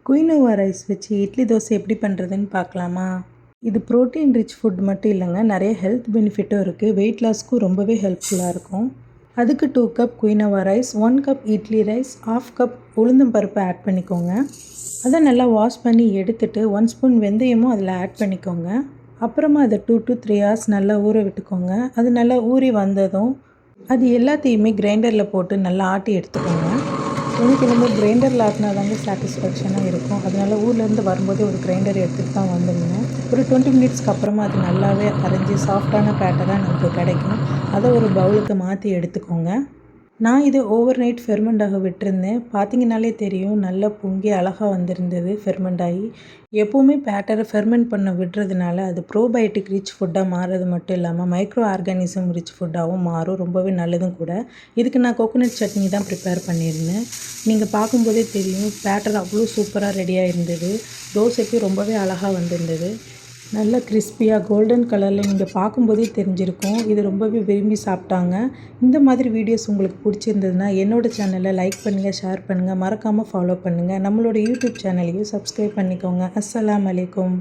Quinoa rice வச்சு இட்லி தோசை எப்படி பண்ணுறதுன்னு பார்க்கலாமா? இது ப்ரோட்டீன் ரிச் ஃபுட் மட்டும் இல்லைங்க, நிறைய ஹெல்த் பெனிஃபிட்டும் இருக்குது. வெயிட் லாஸ்க்கும் ரொம்பவே ஹெல்ப்ஃபுல்லாக இருக்கும். அதுக்கு 2 cup quinoa rice, 1 cup idli rice, 1/2 cup உளுந்தம் பருப்பை ஆட் பண்ணிக்கோங்க. அதை நல்லா வாஷ் பண்ணி எடுத்துட்டு 1 ஸ்பூன் வெந்தயமும் அதில் ஆட் பண்ணிக்கோங்க. அப்புறமா அதை 2 to 3 hours நல்லா ஊற விட்டுக்கோங்க. அது நல்லா ஊறி வந்ததும் அது எல்லாத்தையுமே கிரைண்டரில் போட்டு நல்லா ஆட்டி எடுத்துக்கோங்க. எனக்கு இந்த மாதிரி கிரைண்டரில் ஆட்டினா தாங்க சாட்டிஸ்ஃபேக்ஷனாக இருக்கும். அதனால் ஊர்லேருந்து வரும்போதே ஒரு கிரைண்டர் எடுத்துகிட்டு தான் வந்திருந்தேன். ஒரு 20 மினிட்ஸ்க்கு அப்புறமா அது நல்லாவே அரைஞ்சி சாஃப்டான பேட்டராக நமக்கு கிடைக்கும். அதை ஒரு பவுலுக்கு மாற்றி எடுத்துக்கோங்க. நான் இது ஓவர் நைட் ஃபெர்மெண்ட் ஆக விட்டுருந்தேன். பார்த்தீங்கனாலே தெரியும், நல்லா பொங்கி அழகாக வந்திருந்தது ஃபெர்மெண்ட் ஆகி. எப்போவுமே பேட்டரை ஃபெர்மெண்ட் பண்ண விடுறதுனால அது ப்ரோபயோட்டிக் ரிச் ஃபுட்டாக மாறுறது மட்டும் இல்லாமல் மைக்ரோ ஆர்கானிசம் ரிச் ஃபுட்டாகவும் மாறும். ரொம்பவே நல்லதும் கூட. இதுக்கு நான் கோகோனட் சட்னி தான் ப்ரிப்பேர் பண்ணியிருந்தேன். நீங்கள் பார்க்கும்போதே தெரியும், பேட்டர் அவ்வளோ சூப்பராக ரெடியாக இருந்தது. தோசைக்கு ரொம்பவே அழகாக வந்திருந்தது. நல்ல கிறிஸ்பியாக கோல்டன் கலரில் நீங்கள் பார்க்கும்போதே தெரிஞ்சிருக்கும். இது ரொம்பவே விரும்பி சாப்பிட்டாங்க. இந்த மாதிரி வீடியோஸ் உங்களுக்கு பிடிச்சிருந்ததுன்னா என்னோடய சேனலை லைக் பண்ணுங்கள், ஷேர் பண்ணுங்கள், மறக்காமல் ஃபாலோ பண்ணுங்கள். நம்மளோட யூடியூப் சேனலையும் சப்ஸ்கிரைப் பண்ணிக்கோங்க. அஸ்ஸலாமு அலைக்கும்.